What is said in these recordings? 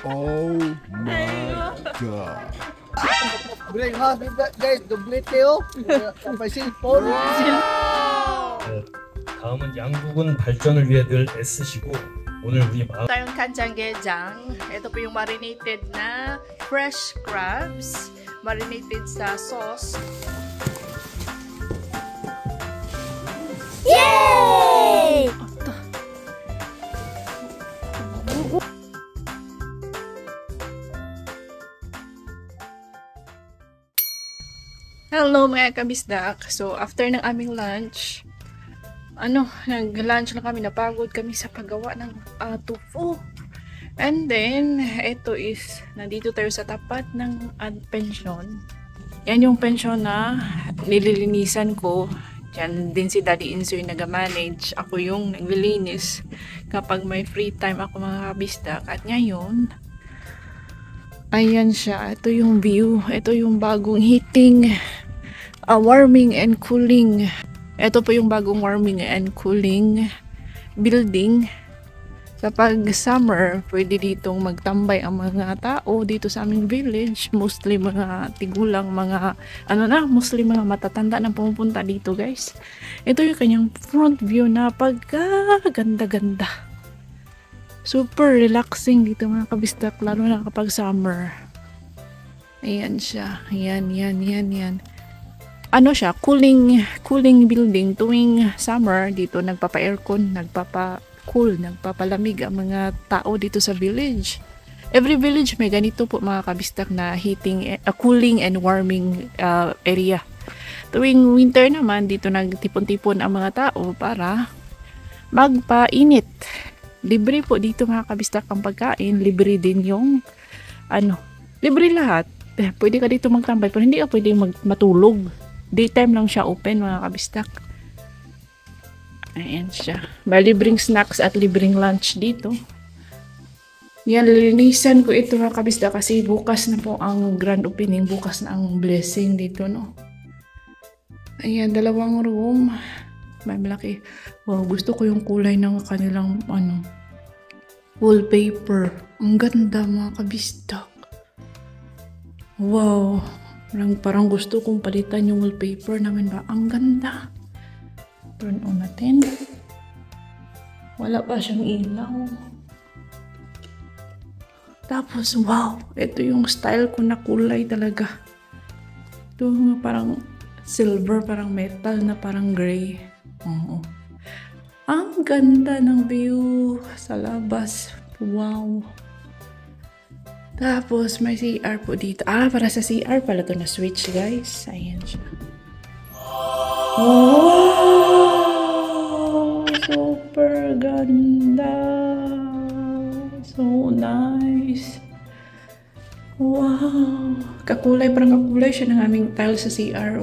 Oh my God. Bring house with that guys, double kapaisin phone. 다음은 양국은 발전을 위해 늘 애쓰시고 오늘 우리 마음 Tayong kanjanggejang. Ito po yung marinated na fresh crabs. Marinated sa sauce. Yay! Hello mga kabisdak. So after ng aming lunch, nag-lunch lang kami, napagod kami sa paggawa ng tofu. And then, ito is, nandito tayo sa tapat ng pension. Yan yung pension na nililinisan ko. Diyan din si Daddy Insoy nag-manage. Ako yung naglilinis kapag may free time ako mga kabisdak. At ngayon, ayan siya. Ito yung view. Ito yung bagong heating, warming and cooling. Ito po yung bagong warming and cooling building. Kapag summer, pwede ditong magtambay ang mga tao dito sa aming village. Mostly mga tigulang, mga mostly mga matatanda na pumupunta dito, guys. Ito yung kanyang front view na pagkaganda-ganda. Super relaxing dito mga kabistak, lalo na kapag summer. Ayan siya. Ayan. Ano siya, cooling building. Tuwing summer, dito nagpapa-aircon, nagpapa-cool, nagpapalamig ang mga tao dito sa village. Every village may ganito po mga kabistak na heating, cooling and warming area. Tuwing winter naman, dito nagtipon-tipon ang mga tao para magpainit. Libre po dito mga kabistak ang pagkain, libre din yung libre lahat. Pwede ka dito magtambay, pero hindi ka pwede matulog. Daytime lang siya open mga kabistak. Ayan siya. Libreng snacks at libreng lunch dito. Yan, lilinisan ko ito mga kabistak kasi bukas na po ang grand opening. Bukas na ang blessing dito, no? Ayan, 2 room. May malaki. Wow, gusto ko yung kulay ng kanilang wallpaper. Ang ganda mga kabistak. Wow. Parang gusto kong palitan yung wallpaper namin ba? Ang ganda. Turn on natin. Wala pa siyang ilaw. Tapos, wow. Ito yung style ko na kulay talaga. Ito parang silver, parang metal na parang gray. Oo. Ang ganda ng view sa labas. Wow. Tapos, may CR po dito. Para sa CR pala to na switch, guys. Ayan siya. Wow! Super ganda! So nice! Wow! Parang kakulay siya ng aming tile sa CR.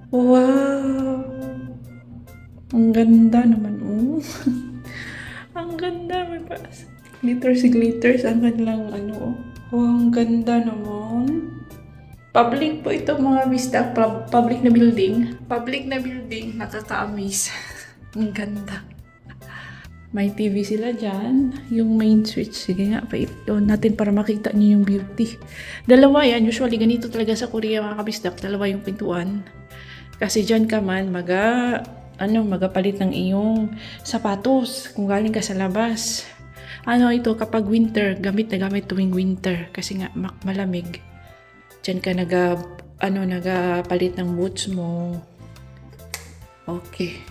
Wow! Ang ganda naman, oh. Ang ganda, may glitters ang kanilang Oh, ang ganda naman. Public po ito mga bista, public na building, nakaka-amaze. Ang ganda. May TV sila dyan, yung main switch. Sige nga, pa-on natin para makita niyo yung beauty. 2 yan, usually ganito talaga sa Korea mga kabisdak, 2 yung pintuan. Kasi dyan ka man, magapalit ng iyong sapatos kung galing ka sa labas. Ito kapag winter, gamit na gamit tuwing winter kasi nga malamig. Diyan ka nagapalit ng boots mo. Okay.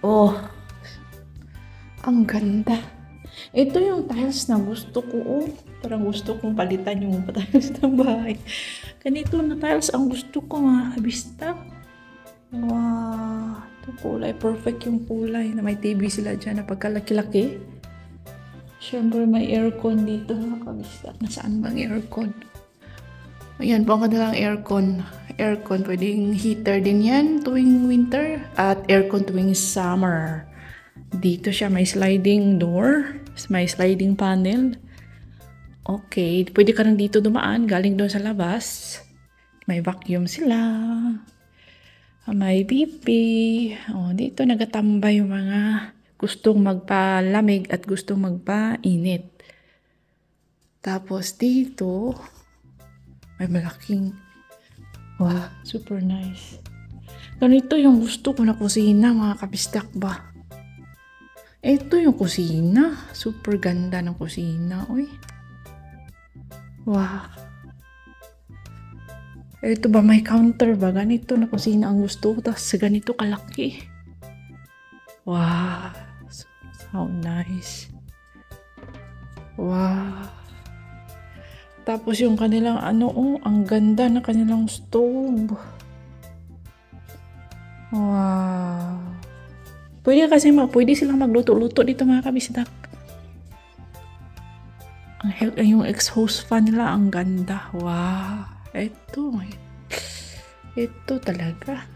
Oh. Ang ganda. Ito yung tiles na gusto ko. Oh. Parang gusto kong palitan yung tiles ng bahay. Ganito na tiles ang gusto ko mga kabistak. Wow. Ito kulay. Perfect yung kulay. Na may TV sila dyan na pagkalaki-laki. Siyempre may aircon dito mga kabistak. Nasaan bang aircon? Ayan po ang kanilang aircon. Aircon. Pwedeng heater din yan tuwing winter. At aircon tuwing summer. Dito siya may sliding door. May sliding panel. Okay. Pwede ka rin dito dumaan. Galing doon sa labas. May vacuum sila. May pipi. Oh, dito nagatambay yung mga gustong magpalamig at gustong magpainit. Tapos dito, may malaking, wow, super nice. Ganito yung gusto ko na kusina, mga kabisdak ba? Ito yung kusina. Super ganda ng kusina. Uy. Wow. Ito ba, may counter ba? Ganito na kusina ang gusto ko. Tapos ganito kalaki. Wow. So nice. Wow. Tapos yung kanilang ang ganda na kanilang stove. Wow. Pwede silang magluto-luto dito, mga kabisdak. Yung exhaust fan nila, ang ganda. Wow. Ito talaga.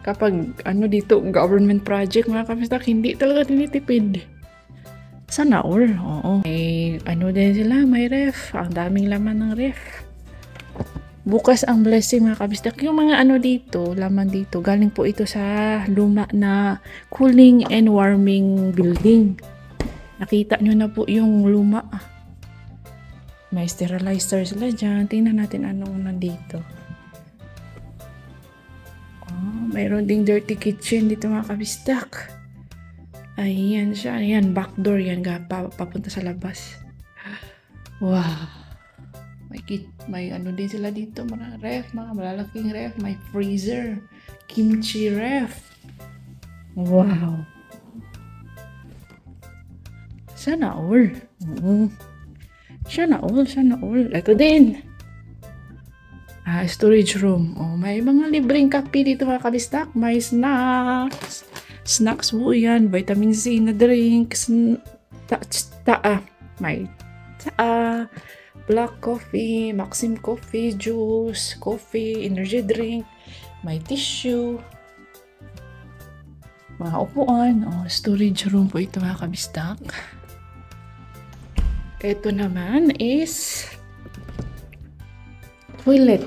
Kapag dito, government project, mga kabisdak, hindi talaga tinitipid. Sana all. Oo. May din sila, may ref. Ang daming laman ng ref. Bukas ang blessing, mga kabisdak. Yung mga dito, laman dito, galing po ito sa luma na cooling and warming building. Nakita nyo na po yung luma. May sterilizer sila dyan. Tingnan natin anong nandito. Oh, mayroon ding dirty kitchen dito, mga kabisdak. Ayan siya. Ayan, back door yan. Papunta sa labas. Wow. May din sila dito, mga ref, mga malalaking ref, may freezer, kimchi ref. Wow. Sana all. Sana all. Ito din. Storage room. Oh, may mga libreng kape dito, mga kabistak. May snacks. Snacks po yan. Vitamin C na drinks. May black coffee, Maxim coffee, juice, coffee, energy drink, may tissue, mga upuan. Storage room po ito, mga kabistak. Ito naman is toilet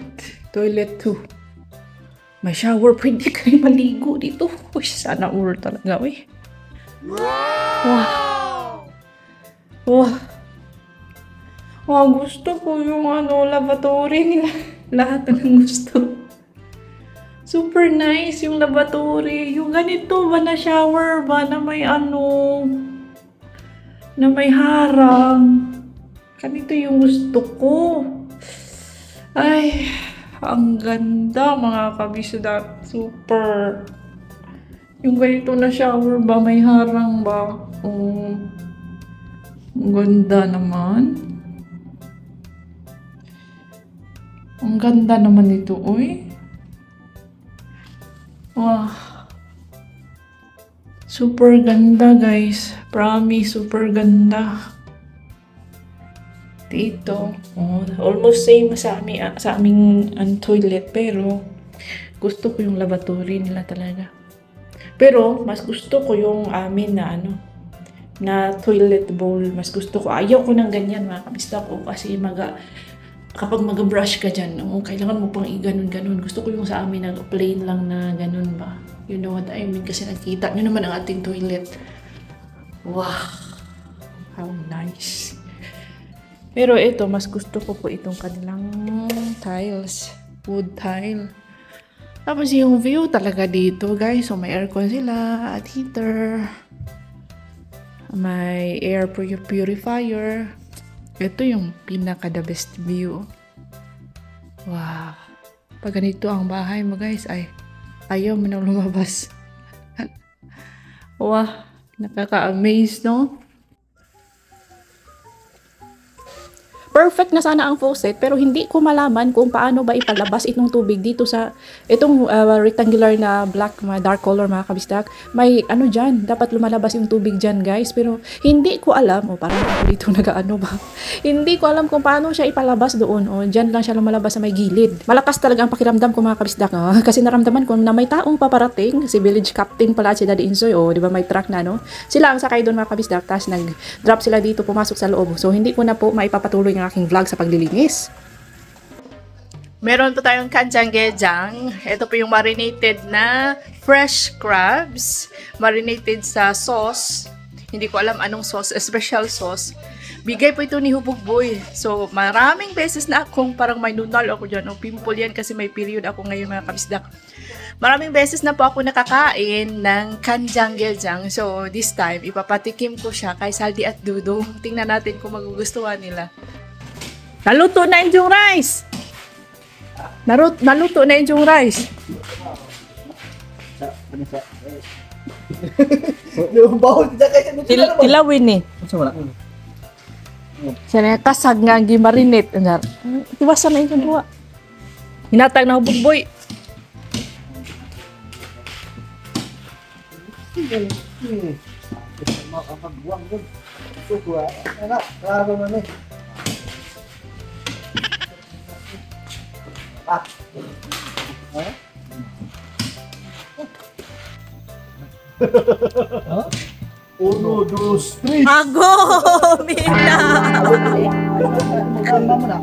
2. May shower, pwede kayo maligo dito. Uy, sana all talaga, uy. Wow. Gusto ko yung lavatory nila. Lahat ng gusto. Super nice yung lavatory. Yung ganito ba na shower ba na may na may harang. Ganito yung gusto ko. Ay, ang ganda, mga kabisdak. Super. Yung ganito na shower ba, may harang ba? Ang ganda naman. Ang ganda naman ito, uy. Wow. Super ganda, guys. Promise, super ganda. Dito. Almost same sa aming toilet. Pero, gusto ko yung lavatory nila talaga. Pero, mas gusto ko yung amin na toilet bowl. Mas gusto ko. Ayaw ko ng ganyan, mga kabisdak ko. Kasi kapag mag-brush ka dyan, kailangan mo pang i-ganon-ganon. Gusto ko yung sa amin na plain lang na ganon ba. You know what I mean? Kasi nakita nyo naman ang ating toilet. Wow! How nice! Pero ito, mas gusto ko po itong kanilang tiles. Wood tile. Tapos yung view talaga dito, guys. So may aircon sila at heater. May air purifier. Ito yung pinaka-the best view. Wow. Pag ganito ang bahay mo, guys, ay ayaw mo nang lumabas. Wow. Nakaka-amaze, no? Perfect na sana ang faucet, pero hindi ko malaman kung paano ba ipalabas itong tubig dito sa itong rectangular na black, dark color, mga kabisdak. May dyan, dapat lumalabas yung tubig dyan, guys, pero hindi ko alam, parang ako dito ba? Hindi ko alam kung paano siya ipalabas doon, dyan lang siya lumalabas sa may gilid. Malakas talaga ang pakiramdam ko, mga kabisdak, kasi naramdaman ko na may taong paparating, si village captain pala, si Daddy Insoy, di ba may truck na, sila ang sakay doon, mga kabisdak, tapos nag-drop sila dito, pumasok sa loob, so hindi ko na po maipapatuloy ng aking vlog sa paglilinis. Meron po tayong kanjanggejang. Ito po yung marinated na fresh crabs. Marinated sa sauce. Hindi ko alam anong sauce, special sauce. Bigay po ito ni Hubog Boy. So, maraming beses na akong parang may nunal ako dyan. O pimple yan kasi may period ako ngayon mga kabisdak. Maraming beses na po ako nakakain ng kanjanggejang. So, this time, ipapatikim ko siya kay Saldi at Dudong. Tingnan natin kung magugustuhan nila. Naluto na yung rice! Naluto na yung rice. Bawal tidak kayo. Tilawin eh. Siya kasag nga gimarinate. Iwasan na yung dua. Hinatag na Hubog Boy. Makapagbuwang doon. Sukuha. Anak, klaro na na. Ah. Ha? 1, 2, 3. Ago! Mina! Magkama mo na.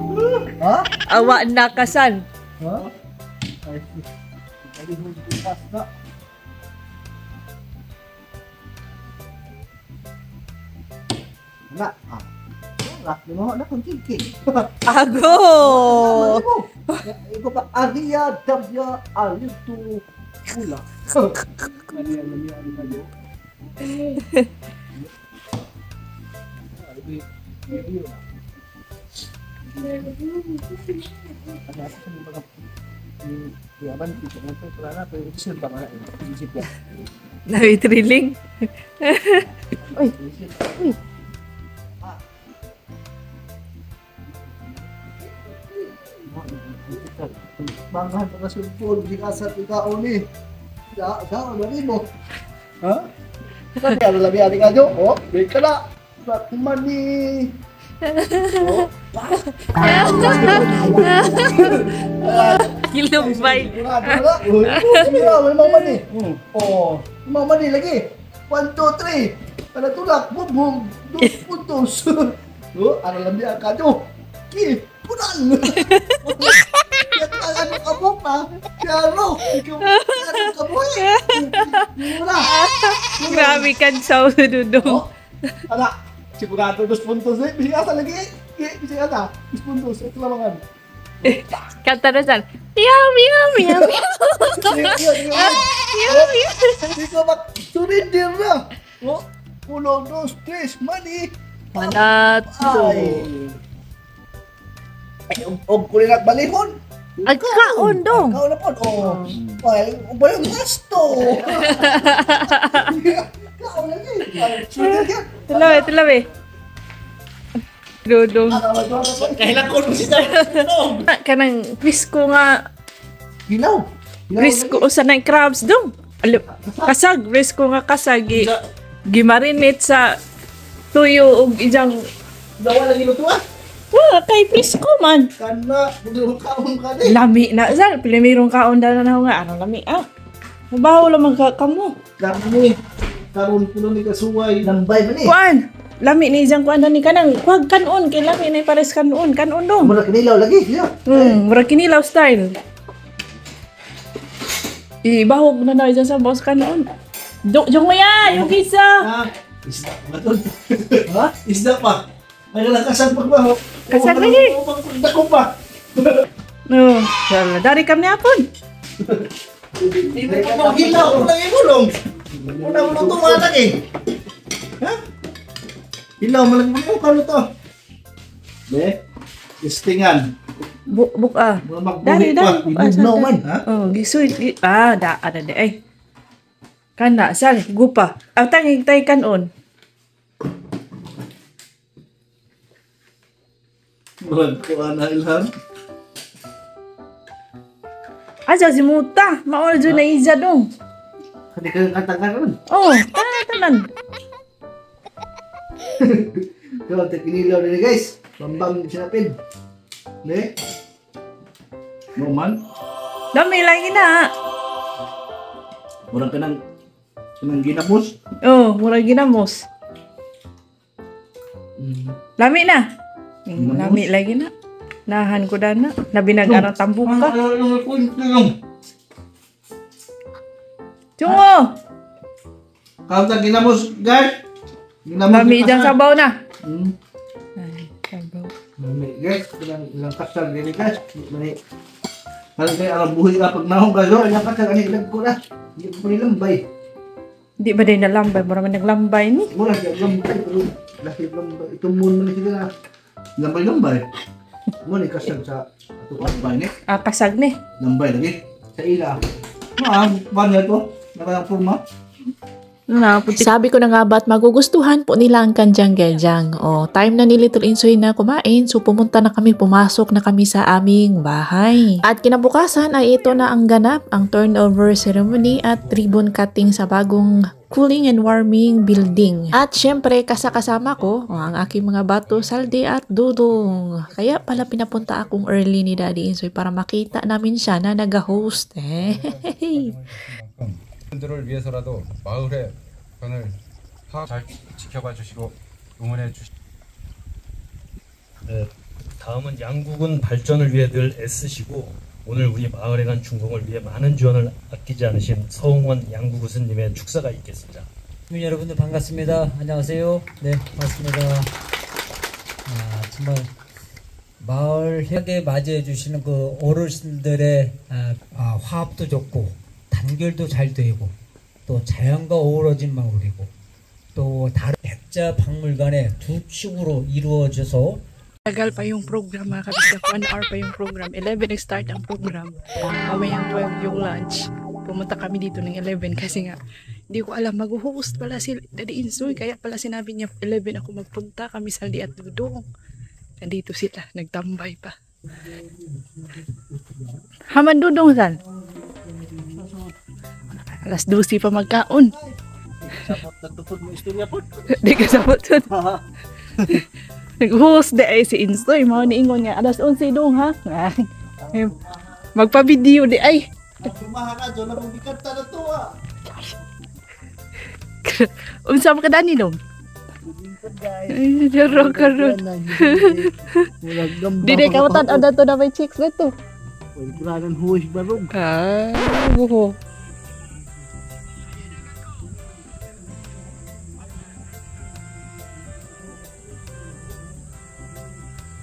Ha? Awa na kasan. Ha? Ay, hindi mo bukas na. Na, mo na kung thinking. Ago! Ito pa, Aria, Dabya, Alito, Pula. Aria, Alito. Nawi-thrilling. Uy, uy. Banghan pa kasi yung di ka sa ikaw ni. Ikaw, ano mo? Ha? Sabi, ano labi ating adyo? Oh, wait ka na. Money. Oh. Kilubay. May money. Oh, may money lagi. 1, 2, 3. Ano tulak? Boom, boom. 2 puntos. Oh, ano labi ang kadyo? Punan! Ano ka mo pa? Karo! Ikaw ka mo eh! Mura! Grabe kan sa Dudong. Anak! Sigurado 2 puntos eh! Bisa asa lagi eh! Bisa asa! 2 puntos! Ito lamangan! Kanta na saan? Meow, meow, meow, meow. Hindi ko mag-surrender na! 1, 2, 3! Money! Manato. Ay, ko rin nagbalihon! Ay, kaon dong. Ikaw na po! Oh! Ay, ba yung gasto? Ikaw na rin! Surrender yan! Tilawi. Dudong. Kahilakon mo si Tayo! Kanang Prisco nga. Hilaw! Prisco usa na yung crabs dong. Kasag. Prisco nga kasag. Gimarinate sa tuyo ug ijang. Dawa lagi luto ah! Wala kay Prisco man. Kana, budurong kaon ka din! Lami na. Sal, pilimirong kaon na na nga. Anong lami? Mabaho lamang kamo. Kami, karon puno ni kasuway. Nambay man eh! Kuan. Lami ni ijang kuan ni kanang. Kuwag kanon. Kay lami na pares kanon. Kanon dong. Mura kinilaw lagi! Yeah. Mura kinilaw style. Ibahog na na dyan sa boss kanon. Jong mo ya! Yung isa! Ha? Isda ba ito? Ha? Isda pa? May kalakasan pagbaho. Kasal lagi. Dako pa. No, sala. Dari kami apon. Hindi ka mo hilaw. Unang imulong. Unang mo ito mga lagi. Ha? Hilaw mo lang mo. Kano to? Be? Istingan. Buka. Mula magbuhi pa. No man. Ha? Oh, gisuy. Ada de ay. Kana sal gupa. Ang tanging tay kanon. Murag ko ana ilhan. Asa si Muta. Maol dyan na iza dong. Hindi ka katangan ron. Oh, tanan. Kaya kinilaw nila guys. Bambang sinapin. Ne? Moman. Dami lagi na. Murang ka ng ginamos. Oh, mura ginamos. Lami na. Lami lagi na. Nahan ko na. Nabinag-arang tambok ka. Tungo! Kanta ginamos, guys. Mami, dyan sabaw na. Hmm. Ay, sabaw. Mami, guys. Ilang kasal gini, guys. Mani. Parang kayo alam buhay ka pag nahong guys. Ilang kasal, ilang ko na. Hindi ko nilambay. Di ba din nalambay? Mura man naglambay ni. Mura siya lambay. Pero laki lambay. Itong moon man siya na. Lambay-lambay. Muna kasal sa ato lambay ni. Kasag ni. Lambay lagi. Sa ila. Banya to. Nakayang purma. Sabi ko na nga ba't magugustuhan po nila ang kanjang-genjang. O, time na ni Little Insoy na kumain, so pumunta na kami, pumasok na kami sa aming bahay. At kinabukasan ay ito na ang ganap, ang turnover ceremony at ribbon cutting sa bagong cooling and warming building. At syempre, kasama ko ang aking mga bato, Saldi at Dudong. Kaya pala pinapunta akong early ni Daddy Insoy para makita namin siya na nag-host. 분들을 위해서라도 마을의 변을 잘 지켜봐 주시고 응원해 주시. 네, 다음은 양국은 발전을 위해 늘 애쓰시고 오늘 우리 마을에 간 중공을 위해 많은 지원을 아끼지 않으신 서홍원 양구구스님의 축사가 있겠습니다. 시민 여러분들 반갑습니다. 안녕하세요. 네, 반갑습니다. 정말 마을 회하게 맞이해 주시는 그 어르신들의 화합도 좋고 단결도 잘 되고 또 자연과 어우러진 마을이고 또 다른 백자 박물관의 두 축으로 이루어져서 Tagal pa yung program mga kabisdak. 1 hour pa yung program. 11 nag-start ang program. Mamayang 12 yung lunch. Pumunta kami dito ng 11 kasi nga hindi ko alam mag-host pala si Daddy Insoy. Kaya pala sinabi niya 11 ako magpunta. Kami Saldi at Dudong. Nandito sila. Nagtambay pa. Haman Dudong saan? Alas 12 pa magkaon. Sapot na tupod mo istorya po. Di ka sabot yun. Nag-host de ay si Insoy. Mga niingon niya. Alas 11 dong ha. Magpa-video di ay. Tumaha ka dyan. Nabubikat na to ah. Unsa mo ka dani dong? Ay, jaro ka ron. Di ka matan o dato na may chicks na to. Kuranan huwis barog. Buho.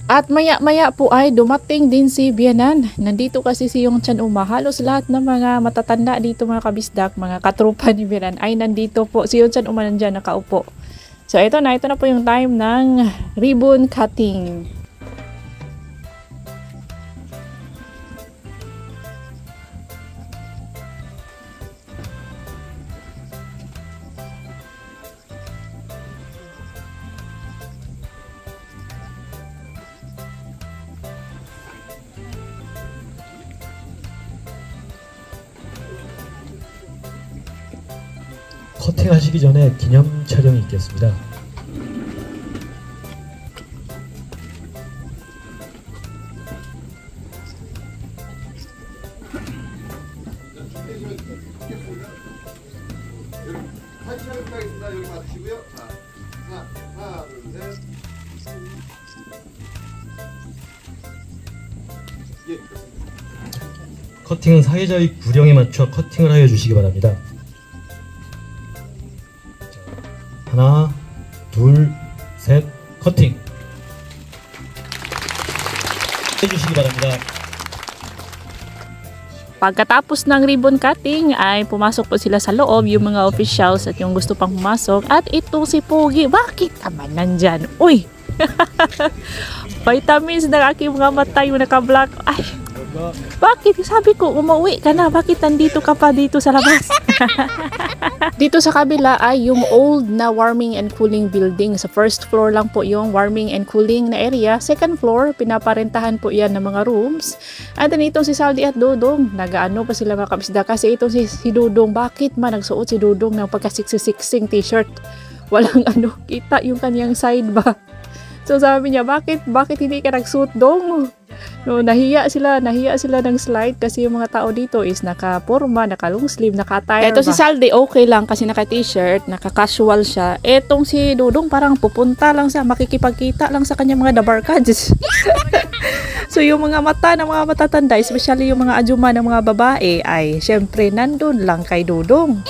At maya-maya po ay dumating din si Bianan. Nandito kasi si Yung Chan Uma. Halos lahat ng mga matatanda dito mga kabisdak, mga katrupa ni Bianan ay nandito po. Si Yung Chan Uma nandyan nakaupo. So ito na po yung time ng ribbon cutting. 커팅하시기 전에 기념 촬영이 있겠습니다. 여기 맞추시고요. 자, 하나, 둘, 셋. 예. 커팅은 사회자의 구령에 맞춰 커팅을 하여 주시기 바랍니다. 자, 하나, 둘, 셋, 커팅 해주시기 바랍니다. Pagkatapos ng ribbon cutting ay pumasok po sila sa loob, yung mga officials at yung gusto pang pumasok. At ito si Pogi, bakit naman nandyan? Uy! Vitamins ng aking mga mata yung naka-black. Ay! Bakit? Sabi ko, umuwi ka na. Bakit nandito ka pa dito sa labas? Dito sa kabila ay yung old na warming and cooling building. Sa first floor lang po yung warming and cooling na area. Second floor, pinaparentahan po yan ng mga rooms. At then itong si Saldi at Dudong, nagaano pa sila mga kabisda. Kasi itong si Dudong, bakit man nagsuot si Dudong ng pagka-siksing t-shirt? Walang kita yung kanyang side ba? So sabi niya, bakit hindi ka nagsuot dong? No, nahiya sila ng slide kasi yung mga tao dito is naka-forma, naka-long sleeve, naka-attire. Eto si Saldi, okay lang kasi naka-t-shirt, naka-casual siya. Etong si Dudong parang pupunta lang sa, makikipagkita lang sa kanya mga dabarkads. So yung mga mata ng mga matatanda, especially yung mga ajuma ng mga babae, ay syempre nandun lang kay Dudong.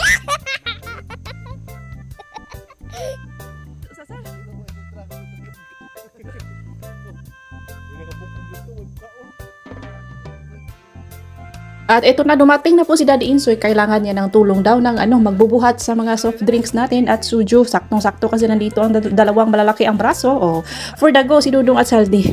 At ito na, dumating na po si Daddy Insoy. Kailangan niya ng tulong daw ng magbubuhat sa mga soft drinks natin at suju. Saktong-sakto kasi nandito ang dalawang malalaki ang braso. Oh, for the go, si Dudong at Saldi.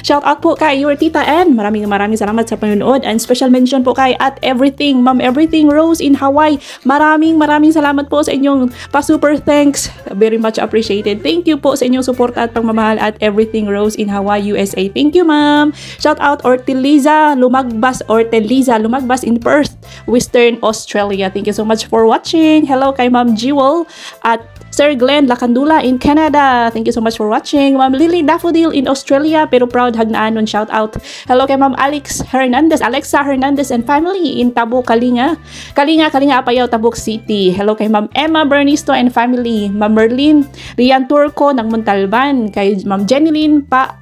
Shout out po kay your Tita Ann. Maraming salamat sa panonood. And special mention po kay at Everything, Ma'am Everything Rose in Hawaii. Maraming salamat po sa inyong pa-super thanks. Very much appreciated. Thank you po sa inyong support at pagmamahal at Everything Rose in Hawaii, USA. Thank you, ma'am. Shout out Orteliza Lumagbas in Perth, Western Australia. Thank you so much for watching. Hello kay Ma'am Jewel at Sir Glenn Lacandula in Canada. Thank you so much for watching. Ma'am Lily Daffodil in Australia, pero proud Hagnaanon. Shout out. Hello kay Ma'am Alexa Hernandez and family in Tabo, Kalinga Apayao, Tabuk City. Hello kay Ma'am Emma Bernisto and family. Ma'am Merlin Rian Turco ng Montalban. Kay Ma'am Jeneline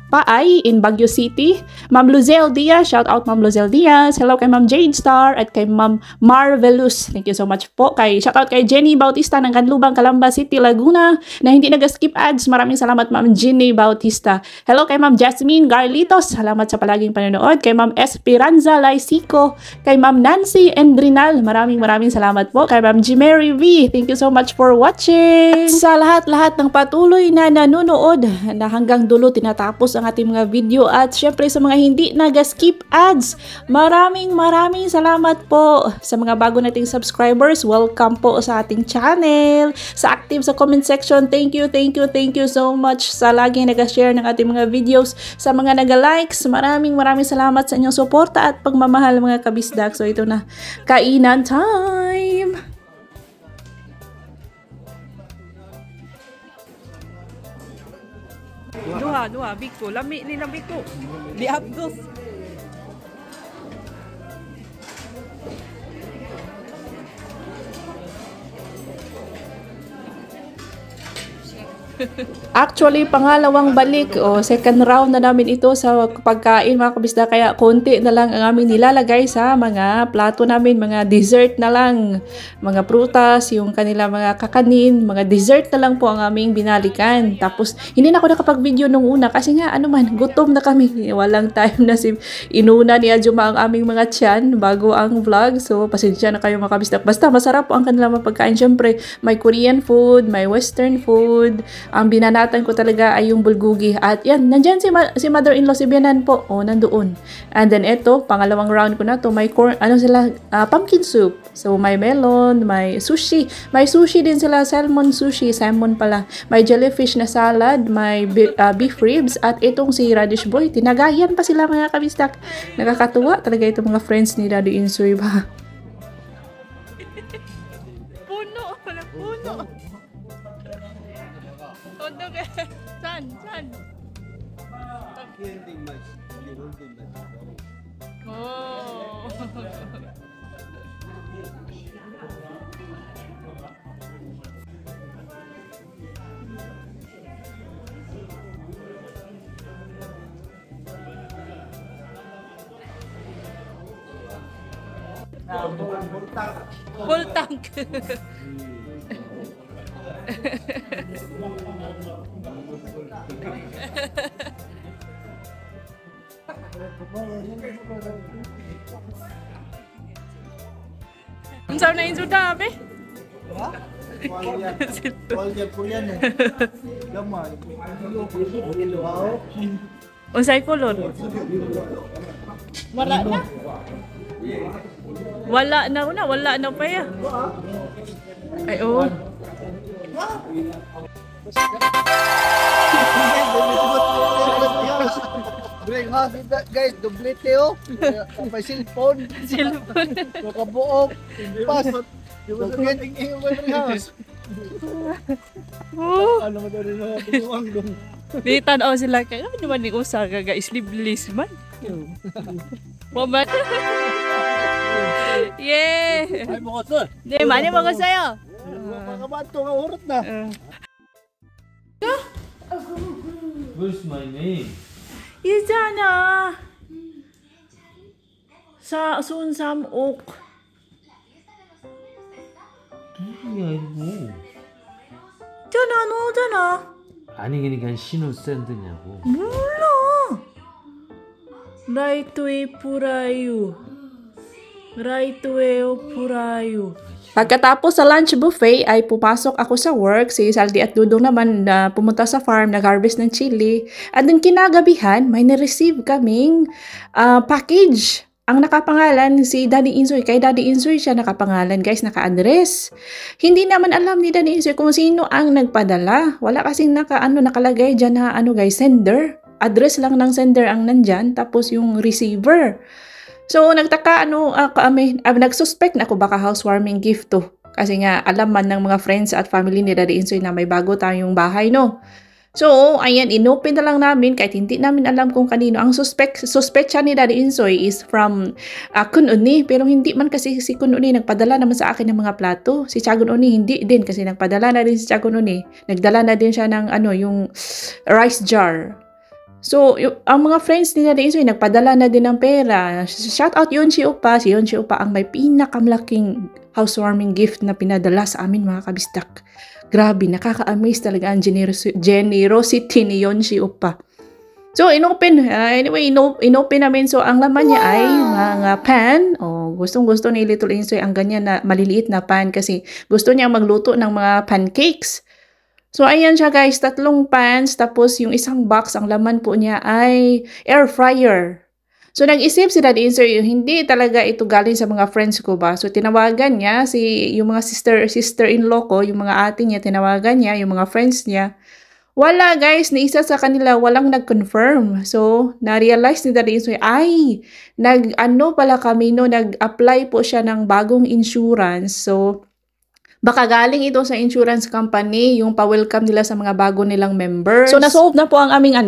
Paay in Baguio City. Ma'am Luzel Diaz, shout out Ma'am Luzel Diaz. Hello kay Ma'am Jade Star at kay Ma'am Marvelous. Thank you so much po. Shout out kay Jenny Bautista ng Canlubang, Calamba City, Laguna na hindi nag-skip ads. Maraming salamat Ma'am Jenny Bautista. Hello kay Ma'am Jasmine Garlitos. Salamat sa palaging panonood. Kay Ma'am Esperanza Laisico. Kay Ma'am Nancy Endrinal. Maraming salamat po. Kay Ma'am Jimary V. Thank you so much for watching. At sa lahat ng patuloy na nanonood na hanggang dulo tinatapos ang ating mga video at syempre sa mga hindi nag-skip ads, maraming salamat po sa mga bago nating subscribers. Welcome po sa ating channel, sa active sa comment section. Thank you so much sa laging nag-share ng ating mga videos, sa mga nag-likes. Maraming salamat sa inyong suporta at pagmamahal mga kabisdak. So ito na, kainan time. Duha, biko. Lami nila biko. Diabdos. Actually, pangalawang balik o second round na namin ito sa pagkain mga kabisda, kaya konti na lang ang aming nilalagay sa mga plato namin, mga dessert na lang, mga prutas, yung kanila mga kakanin, mga dessert na lang po ang aming binalikan. Tapos hindi na ako nakapag-video nung una kasi nga gutom na kami, walang time na inuna ni Ajuma ang aming mga tiyan bago ang vlog. So pasensya na kayo mga kabisda, basta masarap po ang kanilang mga pagkain. Syempre may Korean food, may Western food. Ang binanatan ko talaga ay yung bulgogi. At yan, nandyan si mother-in-law, si Bianan po. O, nandoon. And then ito, pangalawang round ko na to, may pumpkin soup. So, may melon, may sushi. May sushi din sila, salmon pala. May jellyfish na salad, may beef ribs, at itong si Radish Boy. Tinagayan pa sila mga kabistak. Nakakatuwa talaga itong mga friends ni Daddy Insoy ba. Puno. San? Oh. Full tank. Sao na insuda be? Unsay kolor? Wala na pa ya. Ay oh. Guys, dublete oh. May cellphone. Nakabuok. Pas. Dublete yung house. Ano mo daw rin ang dong. Di tanaw sila kay ano man ni usa ka sleeveless man. 뭐만? 예. Ay, 먹었어. 네, 많이 먹었어요. Mga bato nga urot na. Where's my name? 있잖아. 사 손삼옥. 아니야 이거. 잖아, 너잖아. 아니 그러니까 신호 샌드냐고. 몰라. 라이트웨이 프라유. 라이트웨이 프라유. Pagkatapos sa lunch buffet ay pupasok ako sa work. Si Saldi at Dudong naman na pumunta sa farm, nag-harvest ng chili. At then kinagabihan, may na-receive kaming package. Ang nakapangalan si Daddy Insoy. Kay Daddy Insoy siya nakapangalan, guys, naka-address. Hindi naman alam ni Daddy Insoy kung sino ang nagpadala. Wala kasing nakalagay dyan na guys, sender. Address lang ng sender ang nandyan, tapos yung receiver. So, nagtaka, nagsuspect na ako baka housewarming gift to. Kasi nga, alam man ng mga friends at family ni Daddy Insoy na may bago tayong bahay, no? So, ayan, inopen na lang namin kahit hindi namin alam kung kanino. Ang suspect ni Daddy Insoy is from Kununi. Pero hindi man kasi si Kununi nagpadala naman sa akin ng mga plato. Si Tiagon Uni hindi din kasi nagpadala na din si Tiagon Uni. Nagdala na din siya ng yung rice jar. So, ang mga friends ni Daddy Insoy nagpadala na din ng pera. Shout out Yonchi Opa. Si Yonchi Opa ang may pinakamalaking housewarming gift na pinadala sa amin, mga kabistak. Grabe, nakaka-amaze talaga ang generosity ni Yonchi Opa. So, inopen namin. So, ang laman niya ay mga pan. Gustong-gusto ni Little Insoy ang ganyan na maliliit na pan kasi gusto niya magluto ng mga pancakes. So, ayan siya guys, 3 pans, tapos yung isang box, ang laman po niya ay air fryer. So, nag-isip si Daddy Insoy, hindi talaga ito galing sa mga friends ko ba? So, tinawagan niya yung mga sister-in-law ko, yung mga ate niya, tinawagan niya, yung mga friends niya. Wala guys, ni isa sa kanila, walang nag-confirm. So, na-realize ni Daddy Insoy, nag-apply po siya ng bagong insurance. So, baka galing ito sa insurance company, yung pa-welcome nila sa mga bago nilang members. So, na-solve na po ang aming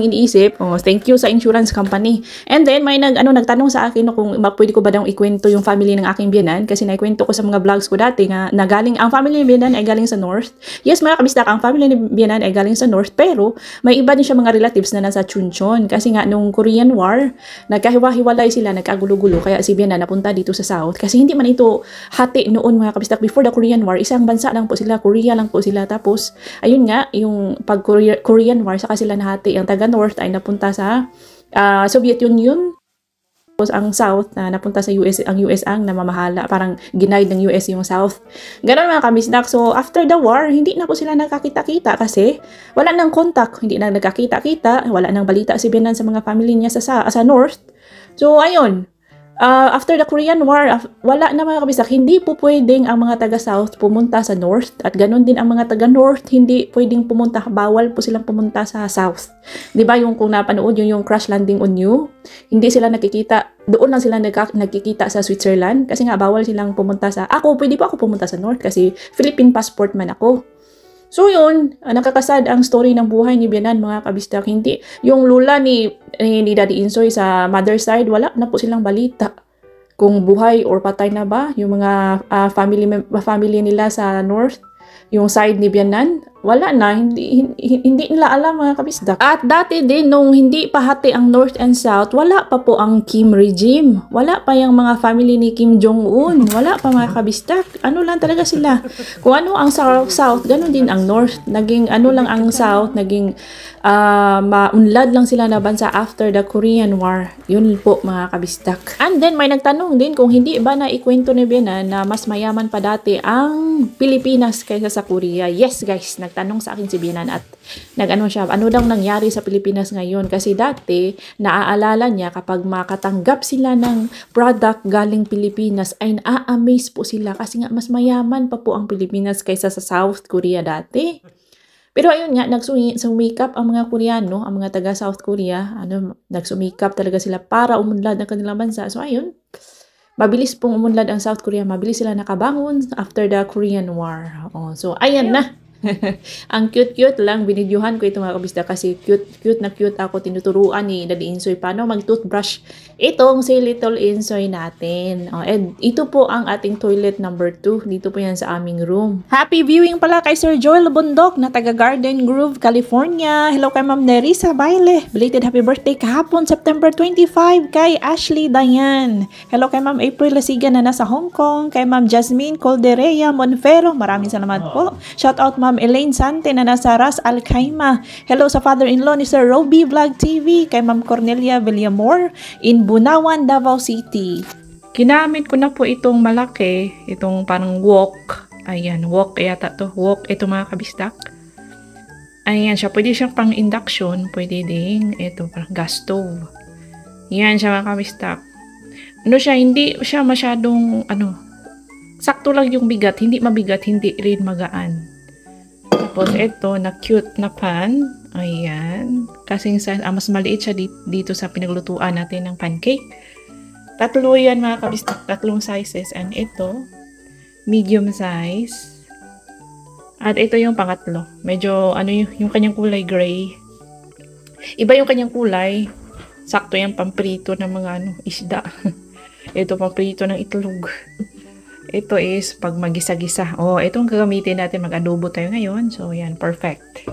iniisip. Thank you sa insurance company. And then, may nagtanong sa akin kung pwede ko ba daw ikwento yung family ng aking biyanan. Kasi naikwento ko sa mga vlogs ko dati nga, ang family ni biyanan ay galing sa north. Yes, mga kabistak, ang family ni biyanan ay galing sa north. Pero, may iba din siya mga relatives na nasa Chuncheon. Kasi nga, nung Korean War, nagkahiwa-hiwalay sila, nagkagulo-gulo. Kaya si biyanan napunta dito sa south. Kasi hindi man ito hati noon, mga kabistak, before the Korean War, isang bansa lang po sila, Korea lang po sila. Tapos, ayun nga, yung pag Korean War, saka sila nahati. Ang taga-north ay napunta sa Soviet Union. Tapos, ang south na napunta sa US, ang US ang namamahala. Parang ginaid ng US yung south. Ganon mga kamisnak. So, after the war, hindi na po sila nagkakita-kita kasi wala nang contact. Hindi na nagkakita-kita. Wala nang balita si Benan sa mga family niya sa north. So, ayun. After the Korean War, wala na mga kabistak, hindi po pwedeng ang mga taga-south pumunta sa north at ganun din ang mga taga-north, hindi pwedeng pumunta, bawal po silang pumunta sa south. Diba yung kung napanood yung Crash Landing on You, hindi sila nakikita, doon lang sila nagkikita sa Switzerland kasi nga bawal silang pumunta pwede po ako pumunta sa north kasi Philippine passport man ako. So yun, nakakasad ang story ng buhay ni Bianan, mga kabistak. Hindi, yung lula ni Daddy Insoy sa mother side, wala na po silang balita kung buhay or patay na ba. Yung mga family nila sa north, yung side ni Bianan, wala na, hindi nila alam, mga kabisdak. At dati din, nung hindi pa hati ang North and South, wala pa po ang Kim regime. Wala pa yung mga family ni Kim Jong-un. Wala pa, mga kabisdak. Ano lang talaga sila. Kung ano ang South, ganun din ang North. Naging lang ang South, naging maunlad lang sila na bansa after the Korean War. Yun po, mga kabisdak. And then, may nagtanong din kung hindi ba na ikwento ni Bianan na mas mayaman pa dati ang Pilipinas kaysa sa Korea. Yes, guys, nagtanong sa akin si Bianan at ano daw nangyari sa Pilipinas ngayon kasi dati naaalala niya kapag makatanggap sila ng product galing Pilipinas ay naa-amaze po sila kasi nga mas mayaman pa po ang Pilipinas kaysa sa South Korea dati. Pero ayun nga, nagsumikap ang mga Koreano, ang mga taga South Korea, nagsumikap talaga sila para umunlad ang kanilang bansa. So ayun, mabilis pong umunlad ang South Korea, mabilis sila nakabangon after the Korean War. So ayan na. Ang cute-cute lang, binidyohan ko ito mga kabisda kasi cute na cute ako. Tinuturuan ni Daddy Insoy paano mag-toothbrush itong si Little Insoy natin. And ito po ang ating toilet number 2. Dito po yan sa aming room. Happy viewing pala kay Sir Joel Bundok na taga Garden Grove, California. Hello kay Ma'am Nerissa Baile. Belated happy birthday kahapon, September 25 kay Ashley Dayan. Hello kay Ma'am April Lasigan na nasa Hong Kong. Kay Ma'am Jasmine Colderea Monfero. Maraming salamat po. Shout out Ma'am Elaine Sante na nasa Ras Al Khaimah. Hello sa father-in-law ni Sir Roby Vlog TV. Kay Ma'am Cornelia Villamor in Bunawan, Davao City. Ginamit ko na po itong malaki, itong parang wok. Ayan, wok yata to. Wok ito mga kabistak. Ayan siya, pwede siyang pang induction, pwede ding ito parang gas stove. Yan siya mga kabistak. Ano siya, hindi siya masyadong sakto lang yung bigat, hindi mabigat, hindi rin magaan. Tapos ito na cute na pan. Ayan. Kasing mas maliit siya dito sa pinaglutuan natin ng pancake. Tatlo yan mga kabistak, tatlong sizes. And ito, medium size. At ito yung pangatlo. Medyo yung kanyang kulay gray. Iba yung kanyang kulay. Sakto yung pamprito ng mga isda. Ito pamprito ng itlog. Ito is pag magisa-gisa. Itong gagamitin natin, mag-adobo tayo ngayon. So, yan, perfect.